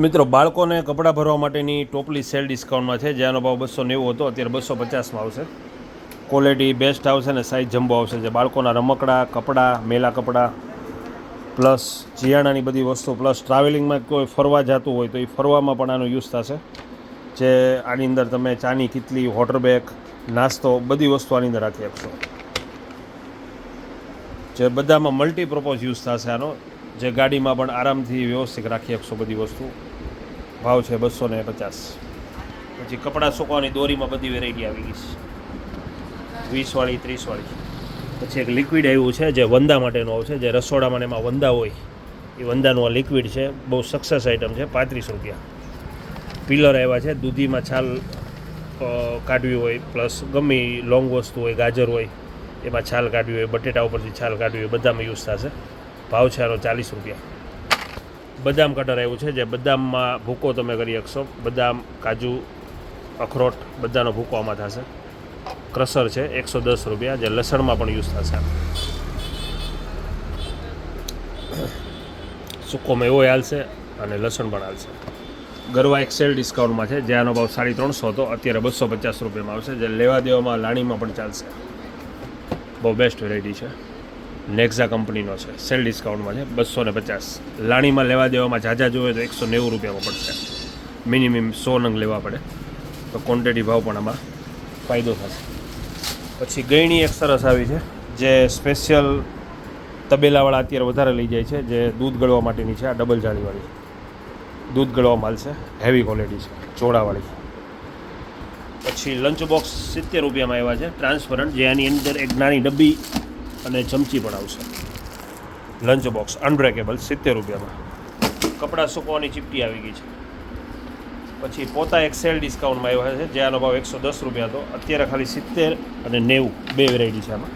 મિત્રો બાળકોને કપડાં ભરવા માટેની ટોપલી સેલ ડિસ્કાઉન્ટમાં છે, જેનો ભાવ 290 હતો, અત્યારે 250માં આવશે. ક્વોલિટી બેસ્ટ આવશે ને સાઇઝ જમ્બો આવશે. જે બાળકોના રમકડા, કપડાં, મેલા કપડાં પ્લસ જિયાણાની બધી વસ્તુ પ્લસ ટ્રાવેલિંગમાં કોઈ ફરવા જતું હોય તો એ ફરવામાં પણ આનો યુઝ થશે. જે આની અંદર તમે ચાની કીટલી, વોટર બેગ, નાસ્તો બધી વસ્તુ આની અંદર રાખી આપશો. જે બધામાં મલ્ટીપર્પઝ યુઝ થશે આનો. જે ગાડીમાં પણ આરામથી વ્યવસ્થિત રાખી શકશો બધી વસ્તુ. ભાવ છે 250. પછી કપડાં સૂકવવાની દોરીમાં બધી વેરાયટી આવી ગઈ છે, 20 વાળી, 30 વાળી. પછી એક લિક્વિડ આવ્યું છે જે વંદા માટેનું આવશે. જે રસોડામાં એમાં વંદા હોય એ વંદાનું આ લિક્વિડ છે. બહુ સક્સેસ આઇટમ છે, 35 રૂપિયા. પિલર આવ્યા છે, દૂધીમાં છાલ કાઢવી હોય પ્લસ ગમે લોંગ વસ્તુ હોય, ગાજર હોય એમાં છાલ કાઢવી હોય, બટેટા ઉપરથી છાલ કાઢવી હોય, બધામાં યુઝ થશે. ભાવ છે આનો 40 રૂપિયા. બદામ કટર આવ્યું છે, જે બદામમાં ભૂકો તમે કરી શકશો. બદામ, કાજુ, અખરોટ બધાનો ભૂકો આમાં થશે. ક્રશર છે 110 રૂપિયા, જે લસણમાં પણ યુઝ થશે. સૂકો મેવો હાલશે અને લસણ પણ હાલશે. ગરવા એક્સેલ ડિસ્કાઉન્ટમાં છે, જે આનો ભાવ 350 હતો, અત્યારે 250 રૂપિયામાં આવશે. જે લેવા દેવામાં લાણીમાં પણ ચાલશે. બહુ બેસ્ટ વેરાયટી છે. નેક્ઝા કંપનીનો છે, સેલ ડિસ્કાઉન્ટમાં છે, 250. લાણીમાં લેવા દેવામાં ઝાઝા જોઈએ તો 190 રૂપિયામાં પડશે. મિનિમમ 100 નંગ લેવા પડે તો ક્વોન્ટિટી ભાવ પણ આમાં ફાયદો થશે. પછી ગયણી એક સરસ આવી છે, જે સ્પેશિયલ તબેલાવાળા અત્યારે વધારે લઈ જાય છે. જે દૂધ ગળવા માટેની છે. આ ડબલ જાળીવાળી દૂધ ગળવા માલ છે, હેવી ક્વોલિટી છે, ચોળાવાળી. પછી લંચ બોક્સ 70 રૂપિયામાં આવ્યા છે, ટ્રાન્સપરન્ટ. જે આની અંદર એક નાની ડબ્બી અને ચમચી પણ આવશે. લંચ બોક્સ અનબ્રેકેબલ 70 રૂપિયામાં. કપડાં સૂકવવાની ચીપટી આવી ગઈ છે. પછી પોતા એક સેલ ડિસ્કાઉન્ટમાં આવ્યા છે, જે આનો ભાવ 110 રૂપિયા હતો, અત્યારે ખાલી 70 અને 90 બે વેરાયટી છે આમાં.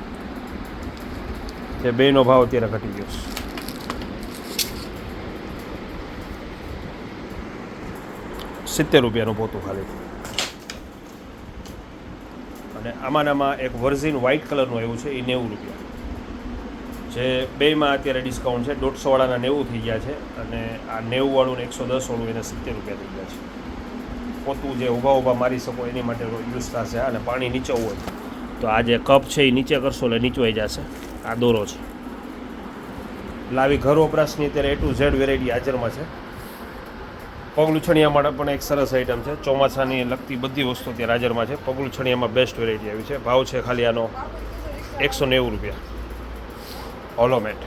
જે બેનો ભાવ અત્યારે ઘટી ગયો છે. ₹70 પોતું ખાલી. અને આમાં એક વર્ઝિન વ્હાઇટ કલરનું આવ્યું છે, એ 90 રૂપિયા. જે બેમાં અત્યારે ડિસ્કાઉન્ટ છે. 150 વાળાના 90 થઈ ગયા છે અને આ 90 વાળું ને 110 વાળું એને 70 રૂપિયા થઈ ગયા છે. પોતું જે ઊભા મારી શકો એની માટે યુઝ થશે. અને પાણી નીચવું હોય તો આ જે કપ છે એ નીચે કરશો એટલે નીચવાઈ જશે. આ દોરો છે. એટલે આવી ઘર વપરાશની અત્યારે A to Z વેરાયટી હાજરમાં છે. પગલુંછણિયા માટે પણ એક સરસ આઇટમ છે. ચોમાસાની લગતી બધી વસ્તુ અત્યારે હાજરમાં છે. પગલુંછણિયામાં બેસ્ટ વેરાયટી આવી છે. ભાવ છે ખાલી આનો 190 રૂપિયા. હોલોમેટ.